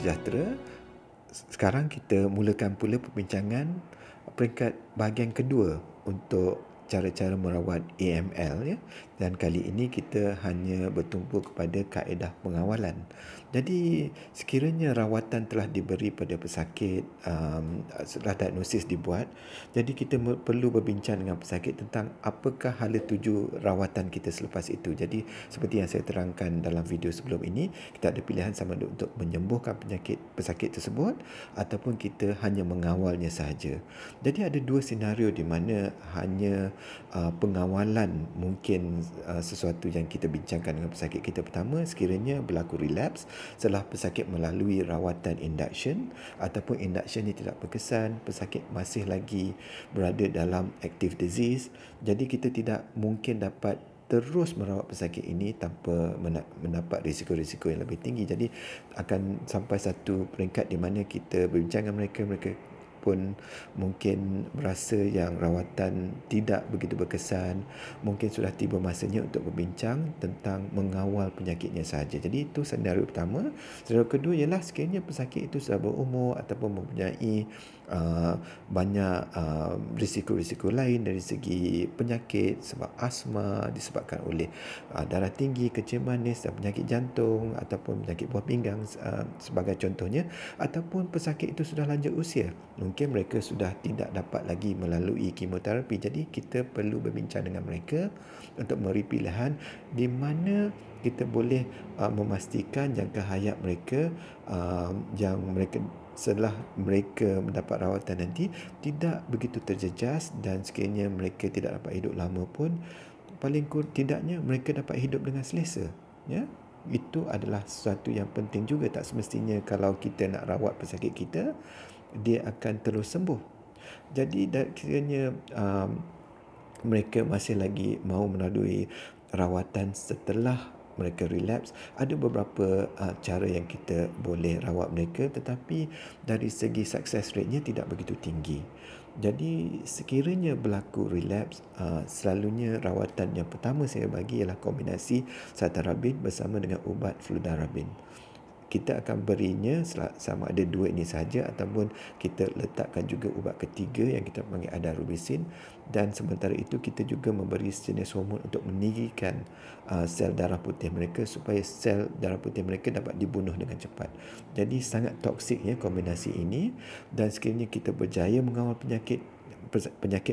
sejahtera. Sekarang kita mulakan pula perbincangan peringkat bahagian kedua untuk cara-cara merawat AML, ya. Dan kali ini kita hanya bertumpu kepada kaedah pengawalan. Jadi sekiranya rawatan telah diberi pada pesakit, setelah diagnosis dibuat, jadi kita perlu berbincang dengan pesakit tentang apakah hala tuju rawatan kita selepas itu. Jadi seperti yang saya terangkan dalam video sebelum ini, kita ada pilihan sama ada untuk menyembuhkan pesakit tersebut ataupun kita hanya mengawalnya sahaja. Jadi ada dua senario di mana hanya pengawalan mungkin sesuatu yang kita bincangkan dengan pesakit kita. Pertama, sekiranya berlaku relapse setelah pesakit melalui rawatan induction ataupun induction ini tidak berkesan, pesakit masih lagi berada dalam active disease, jadi kita tidak mungkin dapat terus merawat pesakit ini tanpa mendapat risiko-risiko yang lebih tinggi. Jadi akan sampai satu peringkat di mana kita berbincang dengan mereka pun mungkin berasa yang rawatan tidak begitu berkesan, mungkin sudah tiba masanya untuk berbincang tentang mengawal penyakitnya sahaja. Jadi itu senario pertama. Senario kedua ialah sekiranya pesakit itu sudah berumur ataupun mempunyai banyak risiko-risiko lain dari segi penyakit, sebab asma disebabkan oleh darah tinggi, kencing manis dan penyakit jantung ataupun penyakit buah pinggang sebagai contohnya, ataupun pesakit itu sudah lanjut usia, mungkin mereka sudah tidak dapat lagi melalui kemoterapi. Jadi kita perlu berbincang dengan mereka untuk memberi pilihan di mana kita boleh memastikan jangka hayat mereka yang mereka setelah mereka mendapat rawatan nanti tidak begitu terjejas, dan sekiranya mereka tidak dapat hidup lama pun paling tidaknya mereka dapat hidup dengan selesa, ya. Itu adalah sesuatu yang penting juga. Tak semestinya kalau kita nak rawat pesakit kita dia akan terus sembuh. Jadi kiranya mereka masih lagi mahu melalui rawatan setelah mereka relapse, ada beberapa cara yang kita boleh rawat mereka, tetapi dari segi success rate-nya tidak begitu tinggi. Jadi sekiranya berlaku relapse, selalunya rawatan yang pertama saya bagi ialah kombinasi cytarabine bersama dengan ubat fludarabine. Kita akan berinya sama ada dua ini sahaja ataupun kita letakkan juga ubat ketiga yang kita panggil adarubisin, dan sementara itu kita juga memberi sejenis hormon untuk meninggikan sel darah putih mereka supaya sel darah putih mereka dapat dibunuh dengan cepat. Jadi sangat toksik, ya, kombinasi ini. Dan sekiranya kita berjaya mengawal penyakit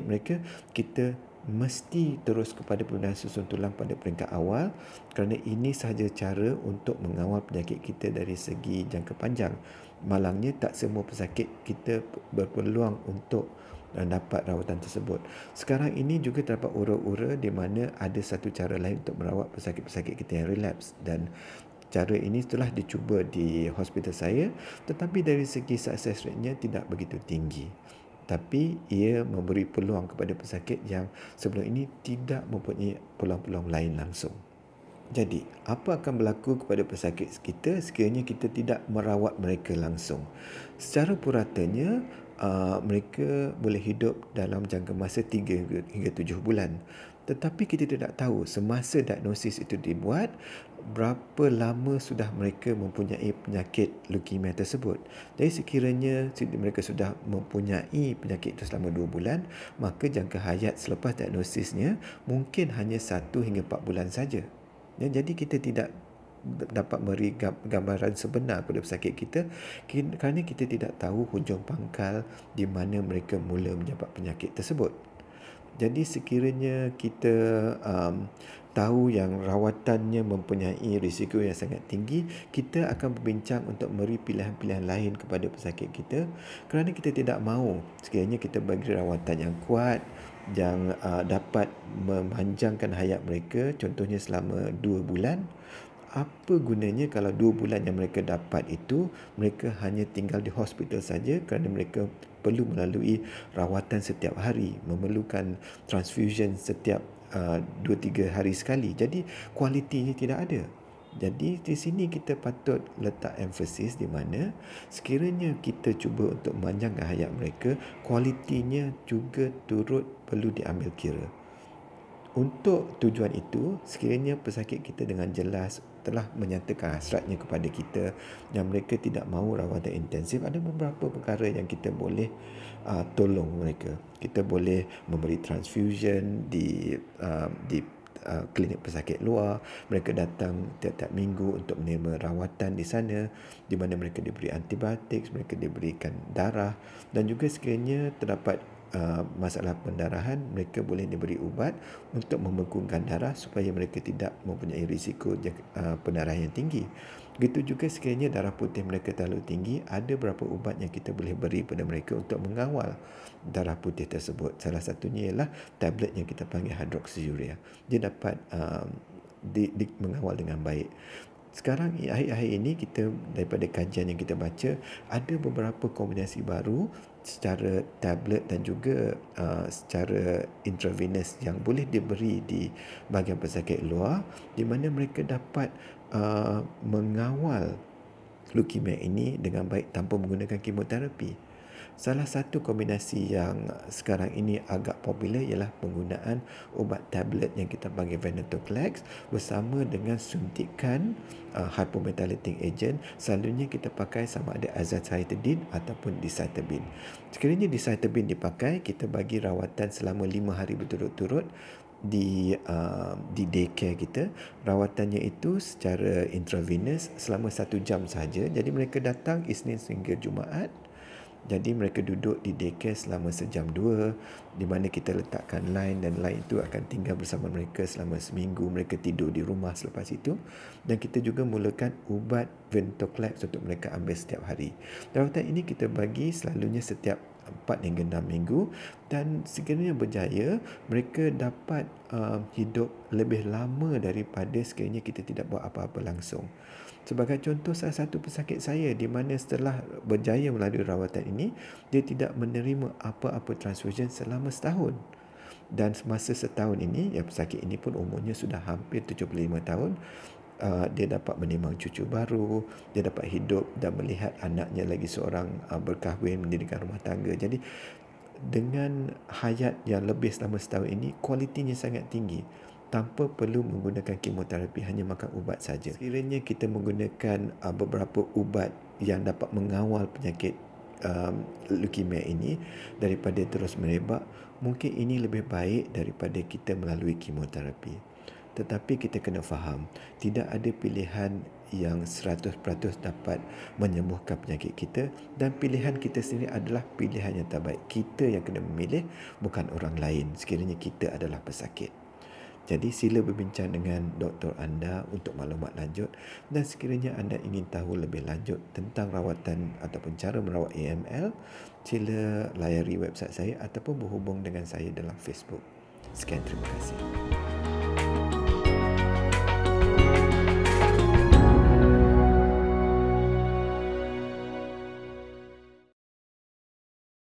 mereka, kita mesti terus kepada pembedahan susun tulang pada peringkat awal, kerana ini sahaja cara untuk mengawal penyakit kita dari segi jangka panjang. Malangnya tak semua pesakit kita berpeluang untuk dapat rawatan tersebut. Sekarang ini juga terdapat ura-ura di mana ada satu cara lain untuk merawat pesakit-pesakit kita yang relapse, dan cara ini telah dicuba di hospital saya, tetapi dari segi success rate-nya tidak begitu tinggi. Tapi ia memberi peluang kepada pesakit yang sebelum ini tidak mempunyai peluang-peluang lain langsung. Jadi, apa akan berlaku kepada pesakit kita sekiranya kita tidak merawat mereka langsung? Secara puratanya, mereka boleh hidup dalam jangka masa 3 hingga 7 bulan. Tetapi kita tidak tahu semasa diagnosis itu dibuat, berapa lama sudah mereka mempunyai penyakit leukemia tersebut. Jadi sekiranya mereka sudah mempunyai penyakit itu selama 2 bulan, maka jangka hayat selepas diagnosisnya mungkin hanya 1 hingga 4 bulan saja. Ya, jadi kita tidak dapat beri gambaran sebenar kepada pesakit kita kerana kita tidak tahu hujung pangkal di mana mereka mula mendapat penyakit tersebut. Jadi sekiranya kita tahu yang rawatannya mempunyai risiko yang sangat tinggi, kita akan berbincang untuk memberi pilihan-pilihan lain kepada pesakit kita, kerana kita tidak mahu sekiranya kita bagi rawatan yang kuat yang dapat memanjangkan hayat mereka, contohnya selama 2 bulan. Apa gunanya kalau 2 bulan yang mereka dapat itu mereka hanya tinggal di hospital saja, kerana mereka perlu melalui rawatan setiap hari, memerlukan transfusion setiap 2-3 hari sekali. Jadi kualitinya tidak ada. Jadi di sini kita patut letak emphasis di mana sekiranya kita cuba untuk memanjangkan hayat mereka, kualitinya juga turut perlu diambil kira. Untuk tujuan itu, sekiranya pesakit kita dengan jelas telah menyatakan hasratnya kepada kita yang mereka tidak mahu rawatan intensif, ada beberapa perkara yang kita boleh tolong mereka. Kita boleh memberi transfusion di klinik pesakit luar. Mereka datang tiap-tiap minggu untuk menerima rawatan di sana, di mana mereka diberi antibiotik, mereka diberikan darah, dan juga sekiranya terdapat masalah pendarahan, mereka boleh diberi ubat untuk membengkungkan darah supaya mereka tidak mempunyai risiko pendarahan yang tinggi. Begitu juga sekiranya darah putih mereka terlalu tinggi, ada beberapa ubat yang kita boleh beri pada mereka untuk mengawal darah putih tersebut. Salah satunya ialah tablet yang kita panggil hydroxyurea. Dia dapat mengawal dengan baik. Sekarang akhir-akhir ini kita daripada kajian yang kita baca, ada beberapa kombinasi baru secara tablet dan juga secara intravenous yang boleh diberi di bahagian pesakit luar, di mana mereka dapat mengawal leukemia ini dengan baik tanpa menggunakan kemoterapi. Salah satu kombinasi yang sekarang ini agak popular ialah penggunaan ubat tablet yang kita panggil venetoclax bersama dengan suntikan hypomethylating agent. Selalunya kita pakai sama ada azacitidine ataupun decitabine. Sekiranya decitabine dipakai, kita bagi rawatan selama 5 hari berturut-turut di daycare kita. Rawatannya itu secara intravenous selama 1 jam saja. Jadi mereka datang Isnin hingga Jumaat. Jadi mereka duduk di daycare selama sejam 2, di mana kita letakkan line, dan line itu akan tinggal bersama mereka selama seminggu. Mereka tidur di rumah selepas itu, dan kita juga mulakan ubat venetoclax untuk mereka ambil setiap hari. Rawatan ini kita bagi selalunya setiap 4 hingga 6 minggu, dan sekiranya berjaya, mereka dapat hidup lebih lama daripada sekiranya kita tidak buat apa-apa langsung. Sebagai contoh, salah satu pesakit saya di mana setelah berjaya melalui rawatan ini, dia tidak menerima apa-apa transfusion selama setahun. Dan semasa setahun ini, ya, pesakit ini pun umurnya sudah hampir 75 tahun. Dia dapat menimang cucu baru, dia dapat hidup dan melihat anaknya lagi seorang berkahwin, mendirikan rumah tangga. Jadi dengan hayat yang lebih selama setahun ini, kualitinya sangat tinggi tanpa perlu menggunakan kemoterapi, hanya makan ubat saja. Sekiranya kita menggunakan beberapa ubat yang dapat mengawal penyakit leukemia ini daripada terus merebak, mungkin ini lebih baik daripada kita melalui kemoterapi. Tetapi kita kena faham, tidak ada pilihan yang 100% dapat menyembuhkan penyakit kita, dan pilihan kita sendiri adalah pilihan yang terbaik. Kita yang kena memilih, bukan orang lain, sekiranya kita adalah pesakit. Jadi sila berbincang dengan doktor anda untuk maklumat lanjut, dan sekiranya anda ingin tahu lebih lanjut tentang rawatan ataupun cara merawat AML, sila layari website saya ataupun berhubung dengan saya dalam Facebook. Sekian, terima kasih.